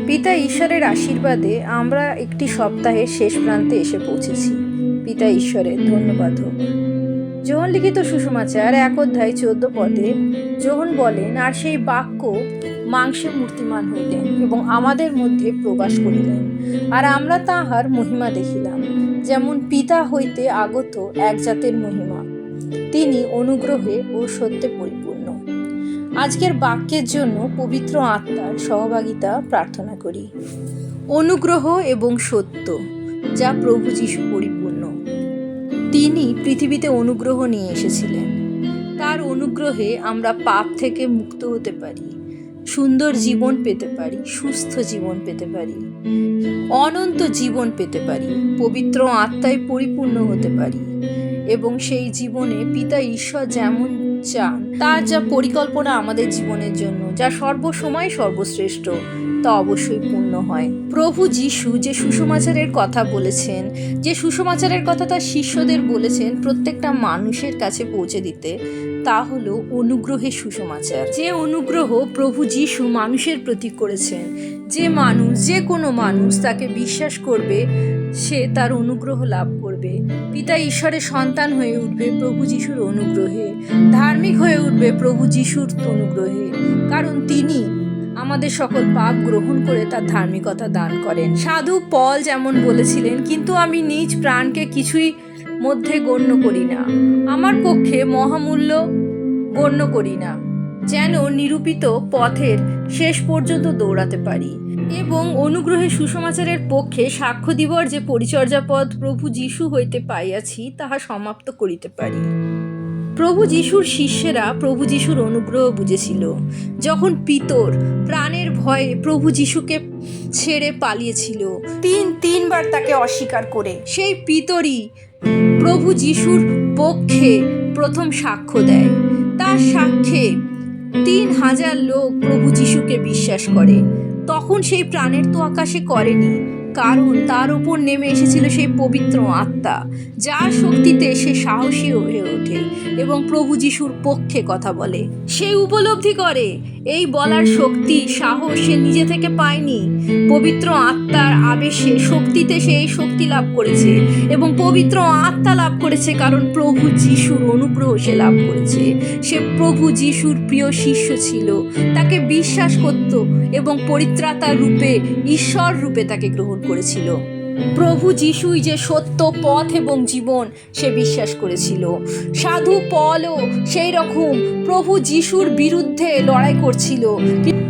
পিতা ঈশ্বরের আশীর্বাদে আমরা একটি সপ্তাহের শেষ প্রান্তে এসে পৌঁছেছি। পিতা ঈশ্বরের ধন্যবাদ হোক। যোহন লিখিত সুসমাচার 1:14 যোহন বলেন, আর সেই বাক্য মাংসে মূর্তিমান হইলেন এবং আমাদের মধ্যে প্রবাস করিলেন, আর আমরা তাহার মহিমা দেখিলাম, যেমন পিতা হইতে আগত এক জাতের মহিমা, তিনি অনুগ্রহে ও সত্যে পরিপূর্ণ। আজকের বাক্যের জন্য পবিত্র আত্মার সহভাগিতা প্রার্থনা করি। অনুগ্রহ এবং সত্য, যা প্রভু যীশু পরিপূর্ণ। তিনি পৃথিবীতে অনুগ্রহ নিয়ে এসেছিলেন। তার অনুগ্রহে আমরা পাপ থেকে মুক্ত হতে পারি, সুন্দর জীবন পেতে পারি, সুস্থ জীবন পেতে পারি, অনন্ত জীবন পেতে পারি, পবিত্র আত্মায় পরিপূর্ণ হতে পারি এবং সেই জীবনে পিতা ঈশ্বর যেমন চান, তার যা পরিকল্পনা আমাদের জীবনের জন্য, যা সর্বসময় সর্বশ্রেষ্ঠ, তা অবশ্যই পূর্ণ হয়। প্রভু যীশু যে সুসমাচারের কথা বলেছেন, যে সুসমাচারের কথা তার শিষ্যদের বলেছেন প্রত্যেকটা মানুষের কাছে পৌঁছে দিতে, তা হলো অনুগ্রহের সুসমাচার। যে অনুগ্রহ প্রভু যীশু মানুষের প্রতি করেছেন, যে মানুষ, যে কোনো মানুষ তাকে বিশ্বাস করবে, সে তার অনুগ্রহ লাভ করবে। পিতা ঈশ্বরের সন্তান হয়ে উঠবে প্রভু যীশুর অনুগ্রহে, ধার্মিক হয়ে উঠবে প্রভু যীশুর অনুগ্রহে, কারণ তিনি আমাদের সকল পাপ গ্রহণ করে তার ধার্মিকতা দান করেন। সাধু পল যেমন বলেছিলেন, কিন্তু আমি নিজ প্রাণকে কিছুই মধ্যে গণ্য করি না, আমার পক্ষে মহামূল্য গণ্য করি না, যেন নিরূপিত পথের শেষ পর্যন্ত দৌড়াতে পারি এবং অনুগ্রহের সুসমাচারের পক্ষে সাক্ষ্য দিবর যে পরিচর্যা পদ প্রভু যীশু হইতে পাইয়াছি, তাহা সমাপ্ত করিতে পারি। প্রভু যীশুর শিষ্যেরা প্রভু যীশুর অনুগ্রহ বুঝেছিল। যখন পিতর প্রাণের ভয়ে প্রভু যীশুকে ছেড়ে পালিয়েছিল, তিনবার তাকে অস্বীকার করে, সেই পিতরই প্রভু যীশুর পক্ষে প্রথম সাক্ষ্য দেয়। তার সাক্ষ্যে 3000 লোক প্রভু যীশুকে বিশ্বাস করে। তখন সেই প্রাণের তো আকাশে করেনি, কারণ তার উপর নেমে এসেছিল সেই পবিত্র আত্মা, যার শক্তিতে সে সাহসী হয়ে ওঠে এবং প্রভু যীশুর পক্ষে কথা বলে। সে উপলব্ধি করে এই বলার শক্তি, সাহস সে নিজে থেকে পায়নি, পবিত্র আত্মার আবেশে, শক্তিতে সে এই শক্তি লাভ করেছে এবং পবিত্র আত্মা লাভ করেছে, কারণ প্রভু যীশুর অনুগ্রহ সে লাভ করেছে। সে প্রভু যীশুর প্রিয় শিষ্য ছিল, তাকে বিশ্বাস করত এবং পরিত্রাতা রূপে, ঈশ্বর রূপে তাকে গ্রহণ করেছিল। প্রভু যীশুই যে সত্য, পথ এবং জীবন, সে বিশ্বাস করেছিল। সাধু পলও সেই রকম প্রভু যীশুর বিরুদ্ধে লড়াই করছিল,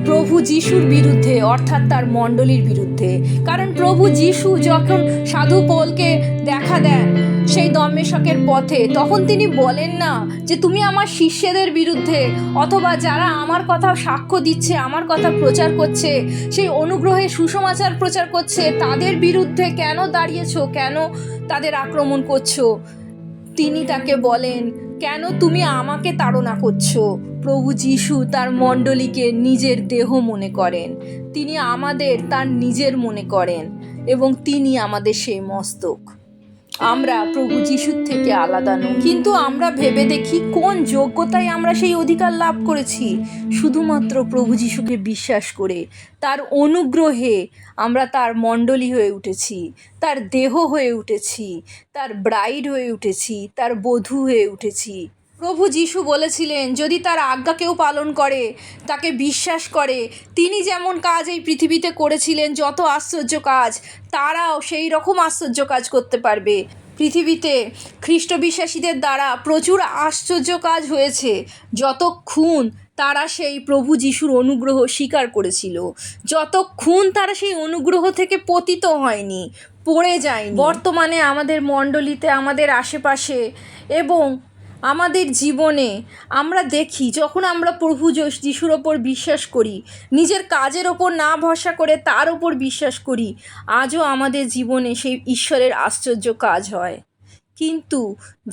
প্রভু যীশুর বিরুদ্ধে, অর্থাৎ তার মণ্ডলীর বিরুদ্ধে। কারণ প্রভু যীশু যখন সাধু পলকে দেখা দেন সেই দম্মেশকের পথে, তখন তিনি বলেন না যে তুমি আমার শিষ্যদের বিরুদ্ধে, অথবা যারা আমার কথা সাক্ষ্য দিচ্ছে, আমার কথা প্রচার করছে, সেই অনুগ্রহের সুসমাচার প্রচার করছে, তাদের বিরুদ্ধে কেন দাঁড়িয়েছো, কেন তাদের আক্রমণ করছো। তিনি তাকে বলেন, কেন তুমি আমাকে তাড়না করছো। প্রভু যীশু তার মণ্ডলীকে নিজের দেহ মনে করেন, তিনি আমাদের তার নিজের মনে করেন এবং তিনি আমাদের সেই মস্তক। আমরা প্রভু যীশুর থেকে আলাদা নই, কিন্তু আমরা ভেবে দেখি কোন যোগ্যতায় আমরা সেই অধিকার লাভ করেছি। শুধুমাত্র প্রভু যীশুকে বিশ্বাস করে, তার অনুগ্রহে আমরা তার মণ্ডলী হয়ে উঠেছি, তার দেহ হয়ে উঠেছি, তার ব্রাইড হয়ে উঠেছি, তার বধূ হয়ে উঠেছি। প্রভু যীশু বলেছিলেন, যদি তার আজ্ঞা কেউ পালন করে, তাকে বিশ্বাস করে, তিনি যেমন কাজ এই পৃথিবীতে করেছিলেন, যত আশ্চর্য কাজ, তারাও সেই রকম আশ্চর্য কাজ করতে পারবে। পৃথিবীতে খ্রিস্ট বিশ্বাসীদের দ্বারা প্রচুর আশ্চর্য কাজ হয়েছে, যতক্ষণ তারা সেই প্রভু যীশুর অনুগ্রহ স্বীকার করেছিল, যতক্ষণ তারা সেই অনুগ্রহ থেকে পতিত হয়নি, পড়ে যায়নি। বর্তমানে আমাদের মণ্ডলীতে, আমাদের আশেপাশে এবং আমাদের জীবনে আমরা দেখি, যখন আমরা প্রভু যীশুর ওপর বিশ্বাস করি, নিজের কাজের ওপর না ভরসা করে তার ওপর বিশ্বাস করি, আজও আমাদের জীবনে সেই ঈশ্বরের আশ্চর্য কাজ হয়। কিন্তু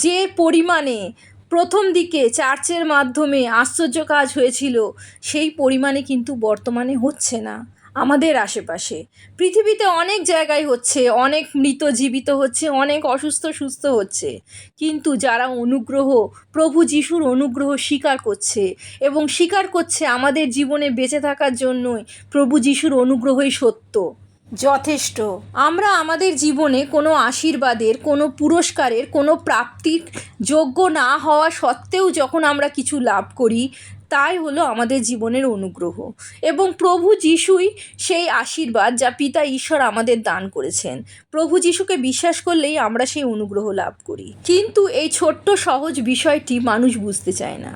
যে পরিমাণে প্রথম দিকে চার্চের মাধ্যমে আশ্চর্য কাজ হয়েছিল, সেই পরিমাণে কিন্তু বর্তমানে হচ্ছে না। আমাদের আশেপাশে পৃথিবীতে অনেক জায়গায় হচ্ছে, অনেক মৃত জীবিত হচ্ছে, অনেক অসুস্থ সুস্থ হচ্ছে, কিন্তু যারা অনুগ্রহ, প্রভু যিশুর অনুগ্রহ স্বীকার করছে এবং স্বীকার করছে আমাদের জীবনে বেঁচে থাকার জন্যই প্রভু যিশুর অনুগ্রহই সত্য, যথেষ্ট। আমরা আমাদের জীবনে কোনো আশীর্বাদের, কোনো পুরস্কারের, কোনো প্রাপ্তির যোগ্য না হওয়া সত্ত্বেও যখন আমরা কিছু লাভ করি, তাই হলো আমাদের জীবনের অনুগ্রহ। এবং প্রভু যিশুই সেই আশীর্বাদ যা পিতা ঈশ্বর আমাদের দান করেছেন। প্রভু যিশুকে বিশ্বাস করলেই আমরা সেই অনুগ্রহ লাভ করি। কিন্তু এই ছোট্ট সহজ বিষয়টি মানুষ বুঝতে চায় না।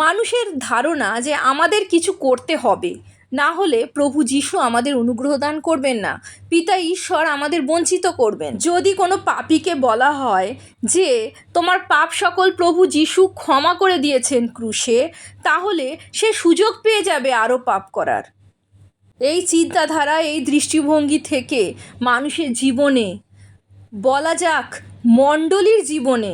মানুষের ধারণা যে আমাদের কিছু করতে হবে, না হলে প্রভু যিশু আমাদের অনুগ্রহ দান করবেন না, পিতা ঈশ্বর আমাদের বঞ্চিত করবেন। যদি কোনো পাপীকে বলা হয় যে তোমার পাপ সকল প্রভু যিশু ক্ষমা করে দিয়েছেন ক্রুশে, তাহলে সে সুযোগ পেয়ে যাবে আরও পাপ করার। এই চিন্তাধারা, এই দৃষ্টিভঙ্গি থেকে মানুষের জীবনে, বলা যাক মণ্ডলীর জীবনে,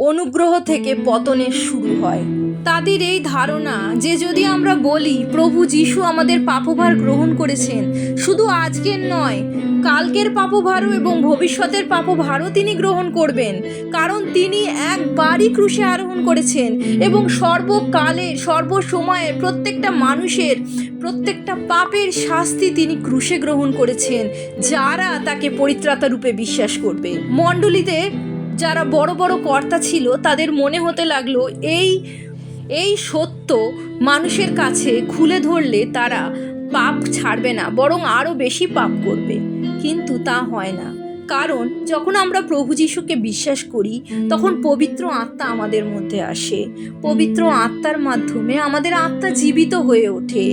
অনুগ্রহ থেকে পতনের শুরু হয়। তাদের এই ধারণা যে যদি আমরা বলি প্রভু যিশু আমাদের পাপভার গ্রহণ করেছেন, শুধু আজকের নয়, কালকের পাপভারও এবং ভবিষ্যতের পাপভারও তিনি গ্রহণ করবেন, কারণ তিনি একবারই ক্রুশে আরোহণ করেছেন এবং সর্বকালের, সর্বসময়ের প্রত্যেকটা মানুষের প্রত্যেকটা পাপের শাস্তি তিনি ক্রুশে গ্রহণ করেছেন, যারা তাকে পরিত্রাতা রূপে বিশ্বাস করবে। মণ্ডলীতে যারা বড় বড় কর্তা ছিল, তাদের মনে হতে লাগলো এই সত্য মানুষের কাছে খুলে ধরলে তারা পাপ ছাড়বে না, বরং আরও বেশি পাপ করবে। কিন্তু তা হয় না, কারণ যখন আমরা প্রভু যিশুকে বিশ্বাস করি, তখন পবিত্র আত্মা আমাদের মধ্যে আসে। পবিত্র আত্মার মাধ্যমে আমাদের আত্মা জীবিত হয়ে ওঠে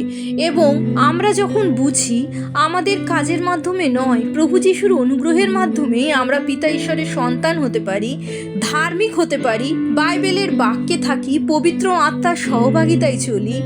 এবং আমরা যখন বুঝি আমাদের কাজের মাধ্যমে নয়, প্রভু যিশুর অনুগ্রহের মাধ্যমেই আমরা পিতা ঈশ্বরের সন্তান হতে পারি, ধার্মিক হতে পারি, বাইবেলের বাক্যে থাকি, পবিত্র আত্মার সহভাগিতায় চলি,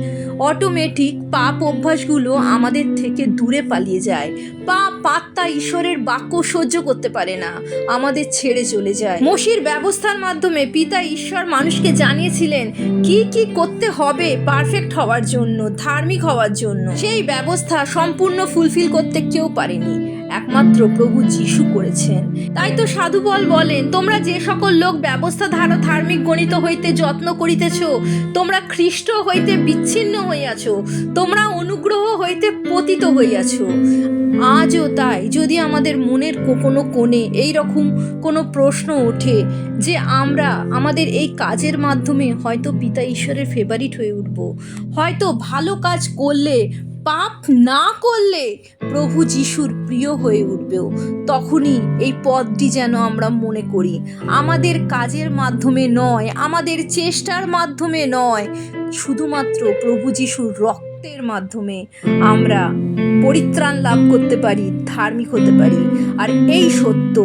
অটোমেটিক পাপ অভ্যাসগুলো আমাদের থেকে দূরে পালিয়ে যায়। পাপ আত্মা ঈশ্বরের বাক্য সহ্য করতে পারে না, আমাদের ছেড়ে চলে যায়। মসির ব্যবস্থার মাধ্যমে পিতা ঈশ্বর মানুষকে জানিয়েছিলেন কি কি করতে হবে পারফেক্ট হওয়ার জন্য, ধার্মিক হওয়ার জন্য। সেই ব্যবস্থা সম্পূর্ণ ফুলফিল করতে কেউ পারেনি, একমাত্র প্রভু যিশু করেছেন। তাই তো সাধু পল বলেন, তোমরা যে সকল লোক ব্যবস্থা ধার্মিক গণিত হইতে যত্ন করিতেছ, তোমরা খ্রিস্ট হইতে বিচ্ছিন্ন হইয়াছ, তোমরা অনুগ্রহ হইতে পতিত হইয়াছ। আজও তাই, যদি আমাদের মনের কোনো কোণে এইরকম কোনো প্রশ্ন ওঠে যে আমরা আমাদের এই কাজের মাধ্যমে হয়তো পিতা ঈশ্বরের ফেভারিট হয়ে উঠব, হয়তো ভালো কাজ করলে, পাপ না করলে প্রভু যিশুর প্রিয় হয়ে উঠবেও, তখনই এই পথটি যেন আমরা মনে করি আমাদের কাজের মাধ্যমে নয়, আমাদের চেষ্টার মাধ্যমে নয়, শুধুমাত্র প্রভু যিশুর রক্তের মাধ্যমে আমরা পরিত্রাণ লাভ করতে পারি, ধার্মিক হতে পারি। আর এই সত্য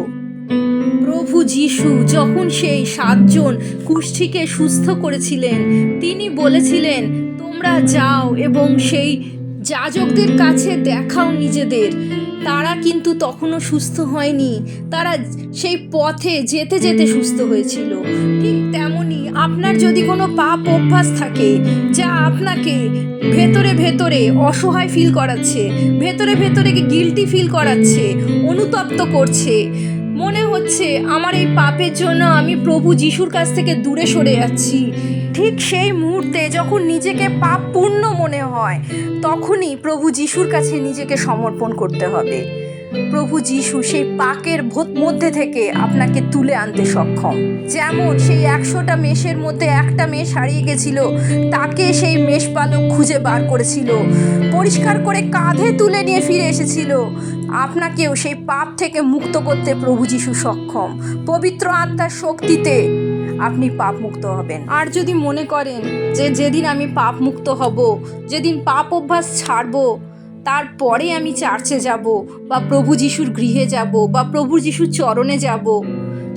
প্রভু যিশু যখন সেই 7 জন কুষ্ঠীকে সুস্থ করেছিলেন, তিনি বলেছিলেন তোমরা যাও এবং সেই যাজকদের কাছে দেখাও নিজেদের। তারা কিন্তু তখনও সুস্থ হয়নি, তারা সেই পথে যেতে যেতে সুস্থ হয়েছিল। ঠিক তেমনই আপনার যদি কোনো পাপ অভ্যাস থাকে যা আপনাকে ভেতরে ভেতরে অসহায় ফিল করাচ্ছে, ভেতরে ভেতরে গিল্টি ফিল করাচ্ছে, অনুতপ্ত করছে, মনে হচ্ছে আমার এই পাপের জন্য আমি প্রভু যিশুর কাছ থেকে দূরে সরে যাচ্ছি, ঠিক সেই মুহূর্তে যখন নিজেকে পাপ পূর্ণ মনে হয়, তখনই প্রভু যিশুর কাছে নিজেকে সমর্পণ করতে হবে। প্রভু যিশু সেই পাকের মধ্যে থেকে আপনাকে তুলে আনতে সক্ষম। যেমন সেই 100টা মেষের মধ্যে একটা মেষ হারিয়ে গেছিল, তাকে সেই মেষপালক খুঁজে বার করেছিল, পরিষ্কার করে কাঁধে তুলে নিয়ে ফিরে এসেছিল। আপনাকেও সেই পাপ থেকে মুক্ত করতে প্রভু যিশু সক্ষম। পবিত্র আত্মার শক্তিতে আপনি পাপ মুক্ত হবেন। আর যদি মনে করেন যে যেদিন আমি পাপ মুক্ত হব, যেদিন পাপ অভ্যাস ছাড়বো, তারপরে আমি চার্চে যাব বা প্রভু যিশুর গৃহে যাব বা প্রভু যিশুর চরণে যাব,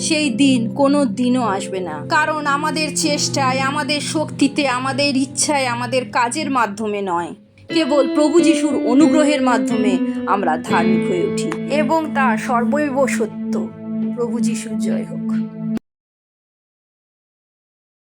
সেই দিন কোনো দিনও আসবে না। কারণ আমাদের চেষ্টায়, আমাদের শক্তিতে, আমাদের ইচ্ছায়, আমাদের কাজের মাধ্যমে নয়, কেবল প্রভু যিশুর অনুগ্রহের মাধ্যমে আমরা ধার্মিক হয়ে উঠি এবং তা সর্বৈব সত্য। প্রভু যিশুর জয় হোক।